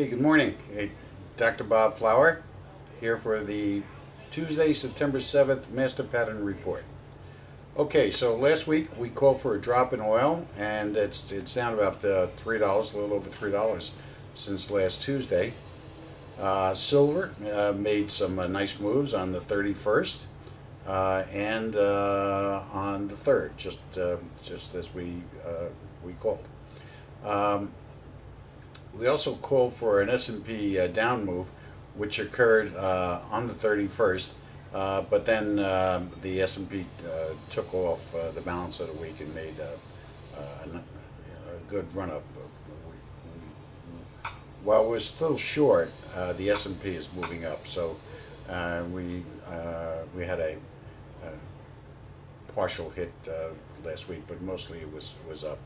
Hey, good morning. Hey, Dr. Bob Flower here for the Tuesday, September 7th Master Pattern Report. Okay, so last week we called for a drop in oil, and it's down about $3, a little over $3 since last Tuesday. Silver made some nice moves on the 31st and on the 3rd, just as we called. We also called for an S&P down move, which occurred on the 31st, but then the S&P took off the balance of the week and made a good run-up. While we're still short, the S&P is moving up, so we had a partial hit last week, but mostly it was up.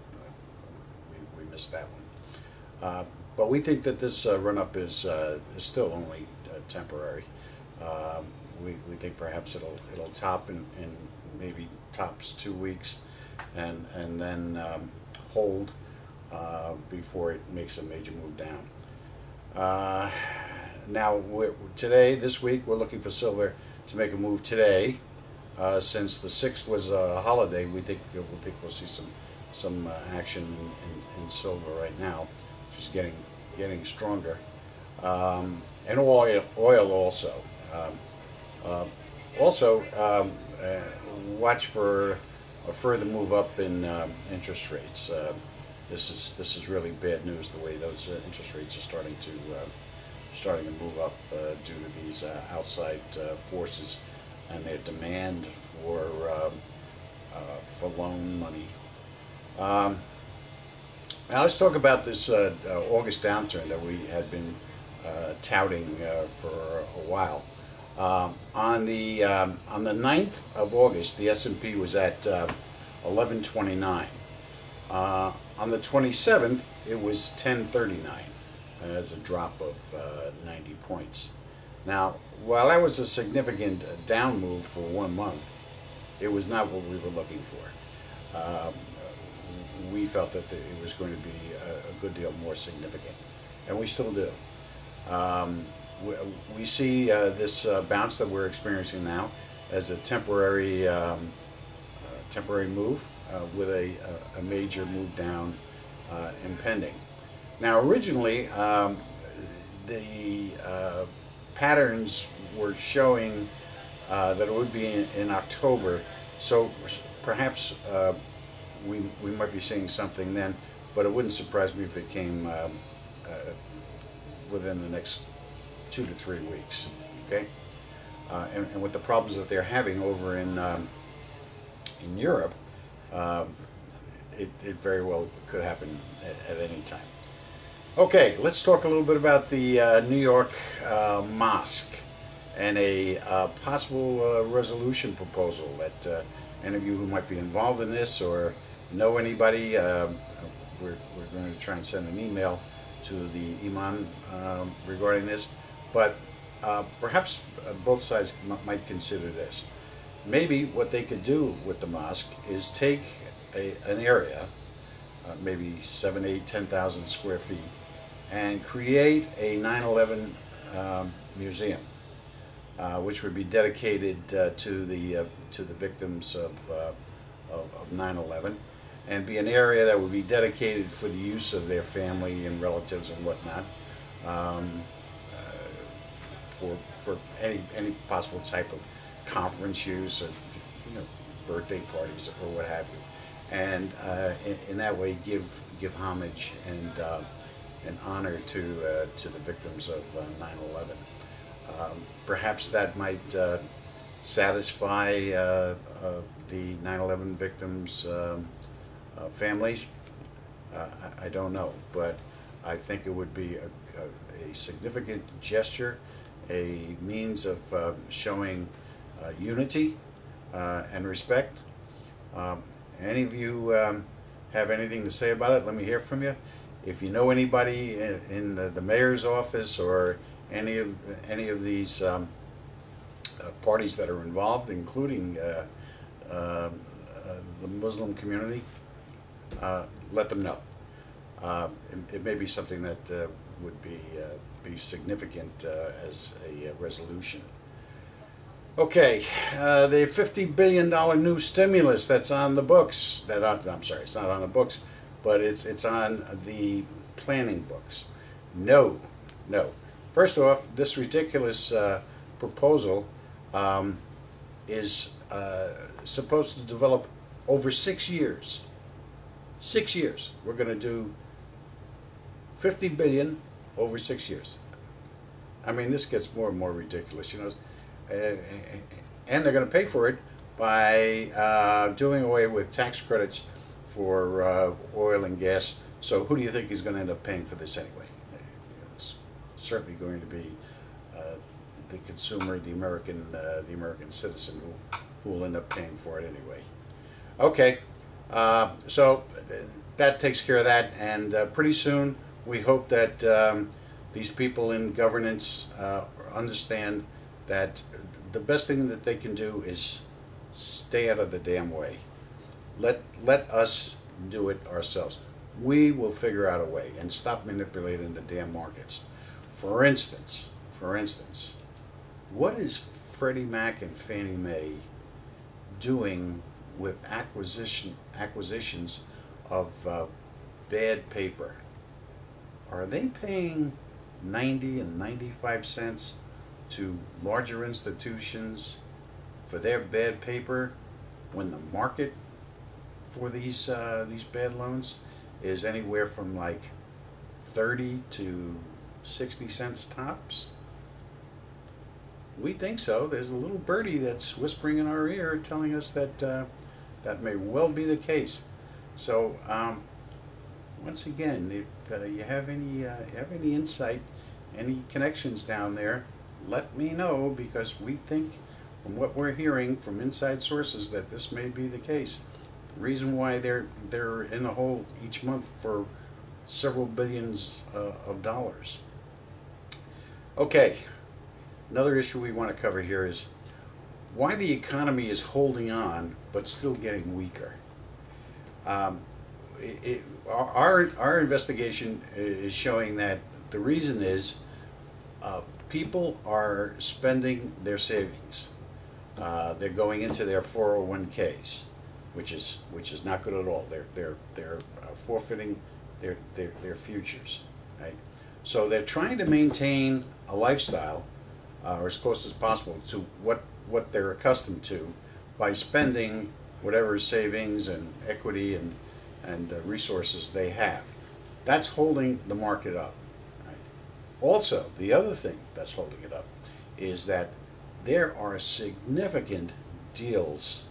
We missed that one. But we think that this run-up is still only temporary. We think perhaps it'll top in maybe tops 2 weeks, and then hold before it makes a major move down. Now this week we're looking for silver to make a move today. Since the 6th was a holiday, we think we'll see some action in silver right now, which is getting stronger, and oil also. Watch for a further move up in interest rates. This is really bad news, the way those interest rates are starting to move up due to these outside forces and their demand for loan money. Now let's talk about this August downturn that we had been touting for a while. On the 9th of August, the S&P was at 1129. On the 27th, it was 1039. That's a drop of 90 points. Now, while that was a significant down move for 1 month, it was not what we were looking for. We felt that it was going to be a good deal more significant, and we still do. We see this bounce that we're experiencing now as a temporary move with a major move down impending. Now, originally, the patterns were showing that it would be in October, so perhaps we might be seeing something then, but it wouldn't surprise me if it came within the next 2 to 3 weeks. Okay, and with the problems that they're having over in Europe, it very well could happen at any time. Okay, let's talk a little bit about the New York mosque and a possible resolution proposal that any of you who might be involved in this or know anybody, we're going to try and send an email to the imam regarding this. But perhaps both sides might consider this. Maybe what they could do with the mosque is take an area, maybe 7, 8, 10,000 square feet, and create a 9/11 museum, which would be dedicated to the victims of 9/11, and be an area that would be dedicated for the use of their family and relatives and whatnot, for any possible type of conference use, or birthday parties or what have you, and in that way give homage and honor to the victims of 9/11. Perhaps that might satisfy the 9/11 victims' families. I don't know, but I think it would be a significant gesture, a means of showing unity and respect. Any of you have anything to say about it? Let me hear from you. If you know anybody in the mayor's office or any of these parties that are involved, including the Muslim community, let them know. It may be something that be significant as a resolution. Okay, the $50 billion new stimulus that's on the books. I'm sorry, it's not on the books, but it's on the planning books. No, no. First off, this ridiculous proposal is supposed to develop over 6 years. 6 years. We're going to do 50 billion over 6 years. I mean, this gets more and more ridiculous, you know. And they're going to pay for it by doing away with tax credits for oil and gas. So who do you think is going to end up paying for this anyway? It's certainly going to be the consumer, the American citizen who will end up paying for it anyway. Okay, so that takes care of that, and pretty soon we hope that these people in governance understand that the best thing that they can do is stay out of the damn way. Let us do it ourselves. We will figure out a way and stop manipulating the damn markets. For instance, what is Freddie Mac and Fannie Mae doing with acquisitions of bad paper? Are they paying 90 and 95 cents to larger institutions for their bad paper when the market for these bad loans is anywhere from like 30 to 60 cents tops? We think so. There's a little birdie that's whispering in our ear telling us that that may well be the case. So once again, if you have any insight, any connections down there, let me know, because we think from what we're hearing from inside sources that this may be the case. The reason why they're in the hole each month for several billions of dollars. Okay, another issue we want to cover here is why the economy is holding on but still getting weaker. Our investigation is showing that the reason is people are spending their savings. They're going into their 401ks, which is not good at all. They're forfeiting their futures, right? So they're trying to maintain a lifestyle, or as close as possible to what they're accustomed to, by spending whatever savings and equity and resources they have. That's holding the market up. Right? Also, the other thing that's holding it up is that there are significant deals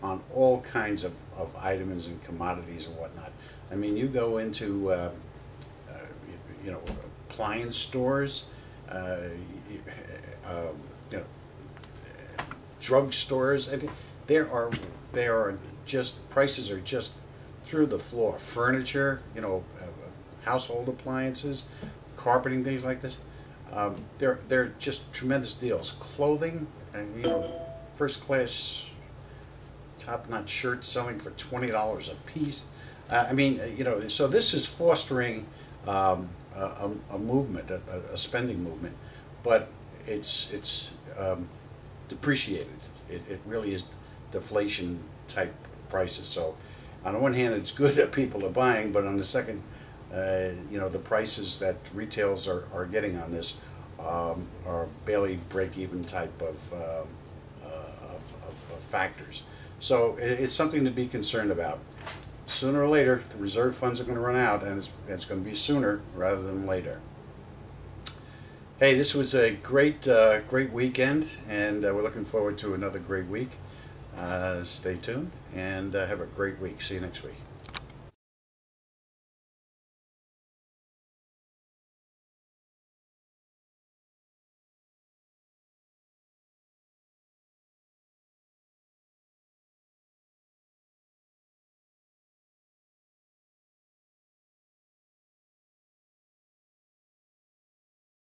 on all kinds of items and commodities and whatnot. I mean, you go into you know, appliance stores, you know, drug stores, and there are just, prices are just through the floor. Furniture, you know, household appliances, carpeting, things like this. They're just tremendous deals. Clothing, and you know, first class, top-notch shirts selling for $20 a piece. I mean, you know, so this is fostering a movement, a spending movement, but it's depreciated. It really is deflation type prices. So on the one hand, it's good that people are buying, but on the second, you know, the prices that retails are getting on this are barely break-even type of factors. So it's something to be concerned about. Sooner or later, the reserve funds are going to run out, and it's going to be sooner rather than later. Hey, this was a great weekend, and we're looking forward to another great week. Stay tuned, and have a great week. See you next week.